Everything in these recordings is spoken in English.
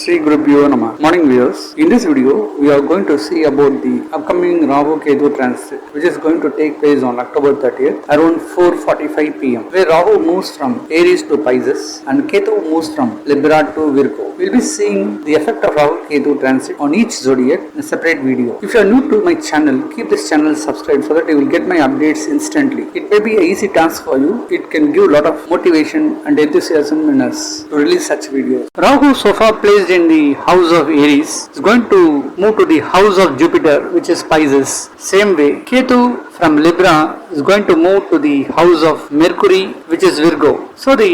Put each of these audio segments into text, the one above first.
Sri Gurubhyo Namah. Morning viewers. In this video, we are going to see about the upcoming Rahu Ketu transit, which is going to take place on October 30th around 4:45 p.m. where Rahu moves from Aries to Pisces and Ketu moves from Libra to Virgo. We'll be seeing the effect of Rahu Ketu transit on each zodiac in a separate video. If you are new to my channel, keep this channel subscribed so that you will get my updates instantly. It may be an easy task for you. It can give a lot of motivation and enthusiasm in us to release such videos. Rahu, so far placed in the house of Aries, is going to move to the house of Jupiter, which is Pisces. Same way, Ketu from Libra is going to move to the house of Mercury, which is Virgo. So the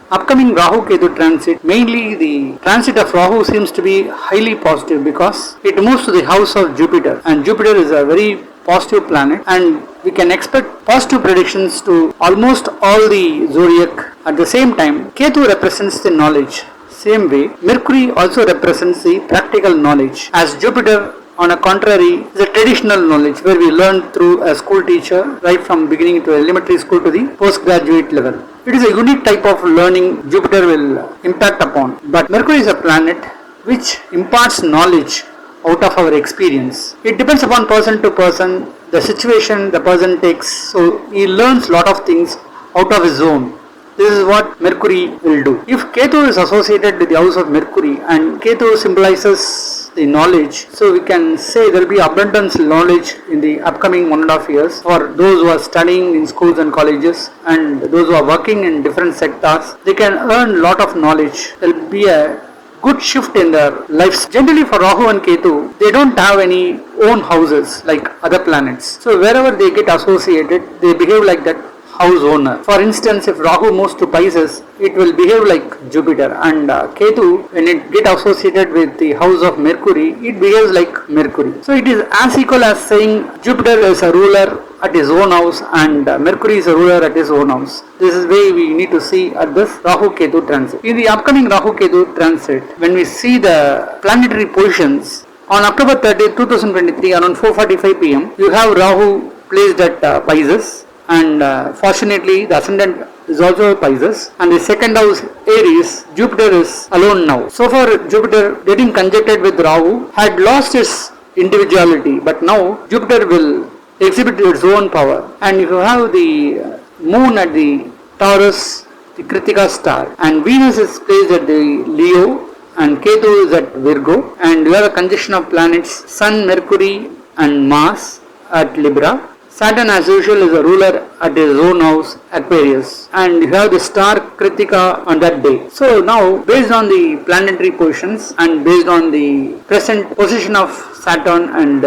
upcoming Rahu Ketu transit, mainly the transit of Rahu seems to be highly positive because it moves to the house of Jupiter, and Jupiter is a very positive planet, and we can expect positive predictions to almost all the zodiac. At the same time, Ketu represents the knowledge. Same way, Mercury also represents the practical knowledge, as Jupiter on a contrary is a traditional knowledge where we learn through a school teacher right from beginning to elementary school to the postgraduate level. It is a unique type of learning Jupiter will impact upon, but Mercury is a planet which imparts knowledge out of our experience. It depends upon person to person, the situation the person takes, so he learns lot of things out of his own. This is what Mercury will do. If Ketu is associated with the house of Mercury and Ketu symbolizes the knowledge, so we can say there will be abundance knowledge in the upcoming 1.5 years for those who are studying in schools and colleges and those who are working in different sectors. They can earn lot of knowledge. There will be a good shift in their lives. Generally for Rahu and Ketu, they don't have any own houses like other planets. So wherever they get associated, they behave like that house owner. For instance, if Rahu moves to Pisces, it will behave like Jupiter, and Ketu, when it get associated with the house of Mercury, it behaves like Mercury. So it is as equal as saying Jupiter is a ruler at his own house and Mercury is a ruler at his own house. This is way we need to see at this Rahu Ketu transit. In the upcoming Rahu Ketu transit, when we see the planetary positions, on October 30, 2023 around 4:45 p.m, you have Rahu placed at Pisces, and fortunately the ascendant is also Pisces, and the second house Aries, Jupiter is alone now. So far Jupiter getting conjuncted with Rahu had lost its individuality, but now Jupiter will exhibit its own power. And if you have the moon at the Taurus, the Kritika star, and Venus is placed at the Leo, and Ketu is at Virgo, and you have a conjunction of planets Sun, Mercury and Mars at Libra. Saturn as usual is a ruler at his own house, Aquarius, and you have the star Kritika on that day. So now, based on the planetary positions and based on the present position of Saturn and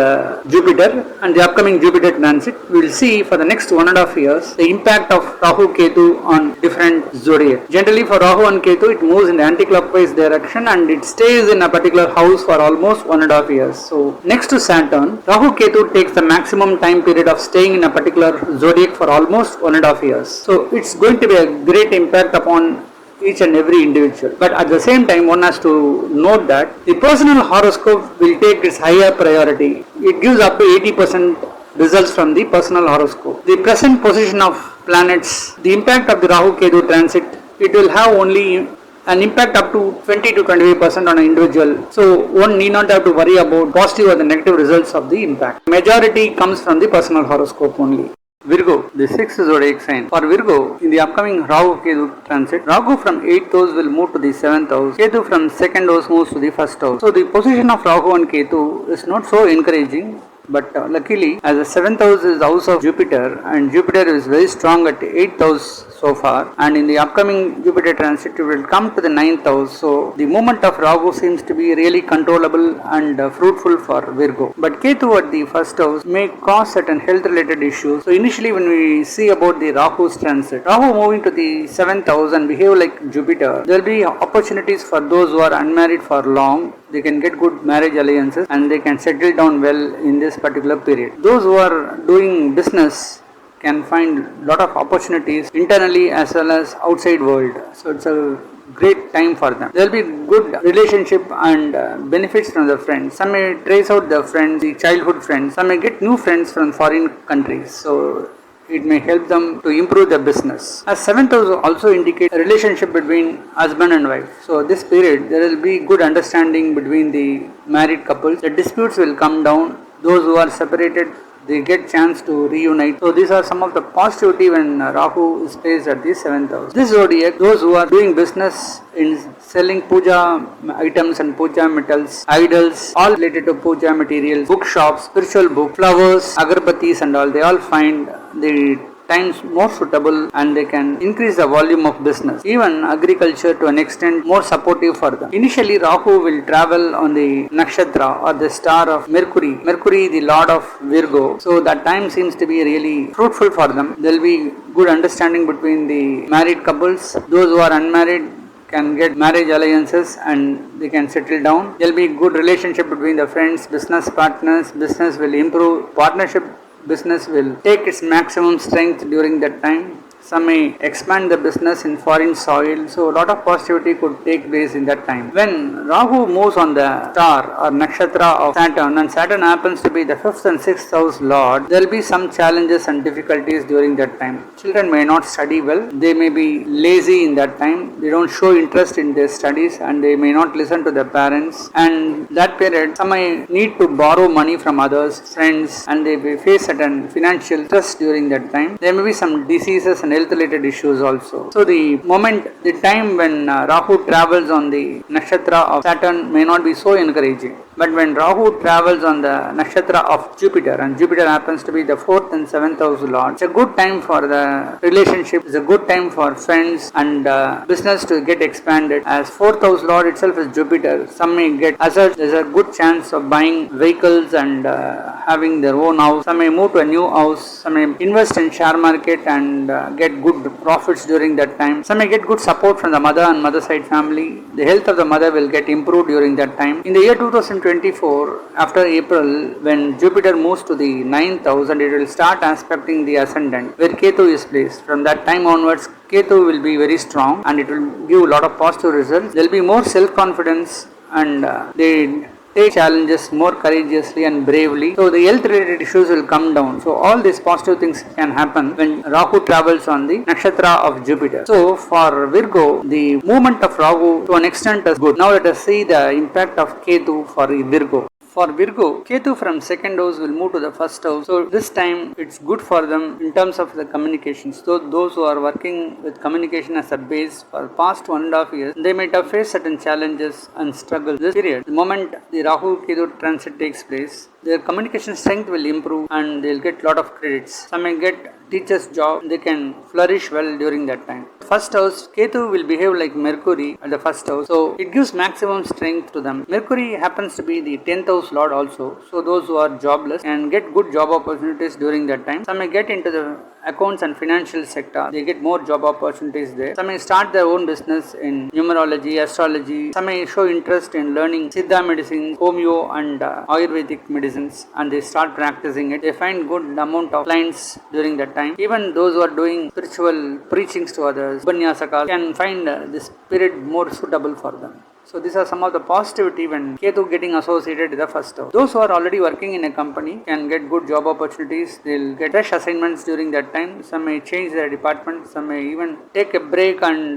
Jupiter and the upcoming Jupiter transit, we will see for the next 1.5 years the impact of Rahu Ketu on different zodiac. Generally for Rahu and Ketu, it moves in the anti-clockwise direction and it stays in a particular house for almost 1.5 years. So next to Saturn, Rahu Ketu takes the maximum time period of staying in a particular zodiac for almost 1.5 years. So it's going to be a great impact upon each and every individual. But at the same time, one has to note that the personal horoscope will take its higher priority. It gives up to 80% results from the personal horoscope. The present position of planets, the impact of the Rahu Ketu transit, it will have only an impact up to 20 to 25% on an individual. So one need not have to worry about positive or the negative results of the impact. Majority comes from the personal horoscope only. Virgo, the 6th zodiac sign. For Virgo, in the upcoming Rahu Ketu transit, Rahu from 8th house will move to the 7th house. Ketu from 2nd house moves to the 1st house. So the position of Rahu and Ketu is not so encouraging. But luckily, as the 7th house is the house of Jupiter, and Jupiter is very strong at 8th house so far, and in the upcoming Jupiter transit it will come to the 9th house. So the movement of Rahu seems to be really controllable and fruitful for Virgo. But Ketu at the 1st house may cause certain health related issues. So initially when we see about the Rahu's transit, Rahu moving to the 7th house and behave like Jupiter, there will be opportunities for those who are unmarried for long. They can get good marriage alliances and they can settle down well in this particular period. Those who are doing business can find lot of opportunities internally as well as outside world. So it's a great time for them. There will be good relationship and benefits from the friends. Some may trace out their friends, the childhood friends. Some may get new friends from foreign countries. So it may help them to improve their business. As 7th house also indicates a relationship between husband and wife. So this period there will be good understanding between the married couples. The disputes will come down. Those who are separated, they get chance to reunite. So these are some of the positivity when Rahu is placed at the 7th house. This zodiac, those who are doing business in selling puja items and puja metals, idols, all related to puja materials, bookshops, spiritual book, flowers, agarbattis and all, they all find the times more suitable and they can increase the volume of business. Even agriculture to an extent more supportive for them. Initially Rahu will travel on the Nakshatra or the star of Mercury the lord of Virgo. So that time seems to be really fruitful for them. There will be good understanding between the married couples. Those who are unmarried can get marriage alliances and they can settle down. There will be good relationship between the friends, business partners. Business will improve. Partnership business will take its maximum strength during that time. Some may expand the business in foreign soil. So a lot of positivity could take place in that time. When Rahu moves on the star or nakshatra of Saturn, and Saturn happens to be the 5th and 6th house lord, there will be some challenges and difficulties during that time. Children may not study well. They may be lazy in that time. They don't show interest in their studies and they may not listen to their parents. And that period, some may need to borrow money from others, friends, and they may face certain financial stress during that time. There may be some diseases and health related issues also. So the time when Rahu travels on the nakshatra of Saturn may not be so encouraging. But when Rahu travels on the nakshatra of Jupiter, and Jupiter happens to be the 4th and 7th house lord, it's a good time for the relationship, it's a good time for friends and business to get expanded. As 4th house lord itself is Jupiter, some may get assets. There's a good chance of buying vehicles and having their own house. Some may move to a new house. Some may invest in share market and get good profits during that time. Some may get good support from the mother and mother side family. The health of the mother will get improved during that time. In the year 2024, after April, when Jupiter moves to the 9th house and it will start aspecting the ascendant where Ketu is placed, from that time onwards Ketu will be very strong and it will give a lot of positive results. There will be more self-confidence and they take challenges more courageously and bravely. So the health related issues will come down. So all these positive things can happen when Rahu travels on the nakshatra of Jupiter. So for Virgo, the movement of Rahu to an extent is good. Now let us see the impact of Ketu for Virgo. For Virgo, Ketu from 2nd house will move to the 1st house. So this time it's good for them in terms of the communications. So those who are working with communication as a base for past 1.5 years, they might have faced certain challenges and struggles. This period, the moment the Rahu Ketu transit takes place, their communication strength will improve and they'll get a lot of credits. Some may get teacher's job, they can flourish well during that time. First house, Ketu will behave like Mercury at the 1st house, so it gives maximum strength to them. Mercury happens to be the 10th house lord also, so those who are jobless can get good job opportunities during that time. Some may get into the accounts and financial sector, they get more job opportunities there. Some may start their own business in numerology, astrology. Some may show interest in learning Siddha medicine, Homeo and Ayurvedic medicines and they start practicing it. They find good amount of clients during that time. Even those who are doing spiritual preachings to others, Upanyasaka, can find this period more suitable for them. So these are some of the positivity when Ketu getting associated with the 1st house. Those who are already working in a company can get good job opportunities. They'll get fresh assignments during that time. Some may change their department. Some may even take a break and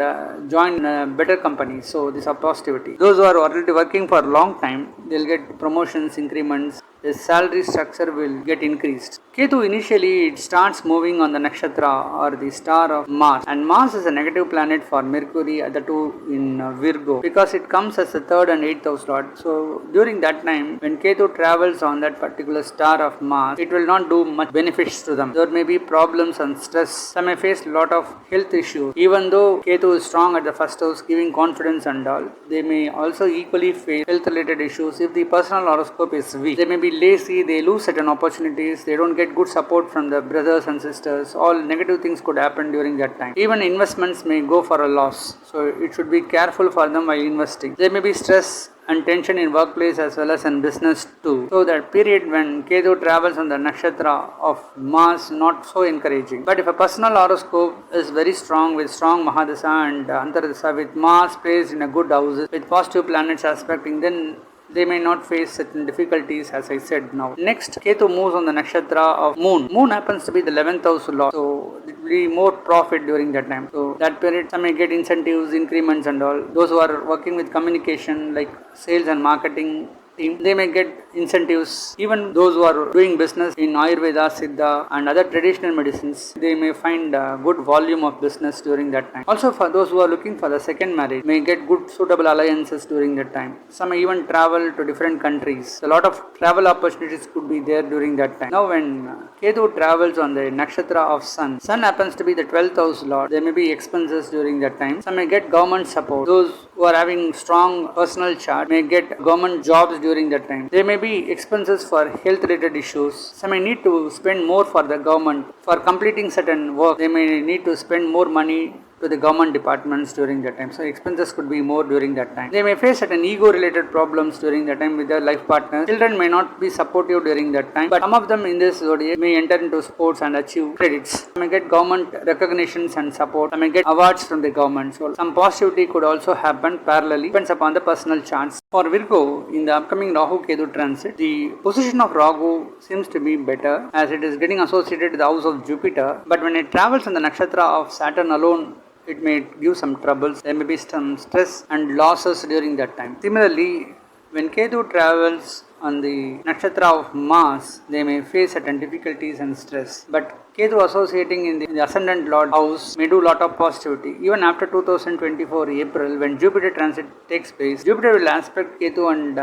join a better company. So these are positivity. Those who are already working for a long time, they'll get promotions, increments. The salary structure will get increased. Ketu initially it starts moving on the nakshatra or the star of Mars, and Mars is a negative planet for Mercury at the 2 in Virgo because it comes as the 3rd and 8th house lord. So during that time when Ketu travels on that particular star of Mars, it will not do much benefits to them. There may be problems and stress. Some may face a lot of health issues. Even though Ketu is strong at the 1st house giving confidence and all, they may also equally face health related issues if the personal horoscope is weak. They may be lazy, they lose certain opportunities, they don't get good support from the brothers and sisters. All negative things could happen during that time. Even investments may go for a loss, so it should be careful for them while investing. There may be stress and tension in workplace as well as in business too. So that period when Ketu travels on the nakshatra of Mars, not so encouraging. But if a personal horoscope is very strong with strong Mahadasa and Antardasa with Mars placed in a good houses with positive planets aspecting, then they may not face certain difficulties, as I said now. Next, Ketu moves on the nakshatra of Moon. Moon happens to be the 11th house lord, so it will be more profit during that time. So that period, some may get incentives, increments and all. Those who are working with communication like sales and marketing team, they may get incentives. Even those who are doing business in Ayurveda, Siddha and other traditional medicines, they may find a good volume of business during that time. Also, for those who are looking for the second marriage, may get good suitable alliances during that time. Some may even travel to different countries. A lot of travel opportunities could be there during that time. Now when Ketu travels on the nakshatra of Sun happens to be the 12th house lord. There may be expenses during that time. Some may get government support. Those who are having strong personal chart may get government jobs during that time. There may be expenses for health related issues. Some may need to spend more for the government. For completing certain work, they may need to spend more money to the government departments during that time. So expenses could be more during that time. They may face certain ego related problems during that time with their life partners. Children may not be supportive during that time, but some of them in this zodiac may enter into sports and achieve credits. Some may get government recognitions and support. Some may get awards from the government. So some positivity could also happen parallelly, depends upon the personal charts. For Virgo, in the upcoming Rahu Ketu transit, the position of Rahu seems to be better as it is getting associated with the house of Jupiter, but when it travels in the nakshatra of Saturn alone, it may give some troubles. There may be some stress and losses during that time. Similarly, when Ketu travels on the nakshatra of Mars, they may face certain difficulties and stress. But Ketu associating in the ascendant lord house may do lot of positivity. Even after 2024 April, when Jupiter transit takes place, Jupiter will aspect Ketu and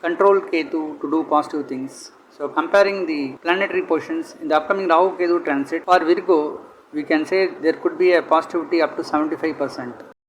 control Ketu to do positive things. So comparing the planetary positions in the upcoming Rahu Ketu transit for Virgo, we can say there could be a positivity up to 75%.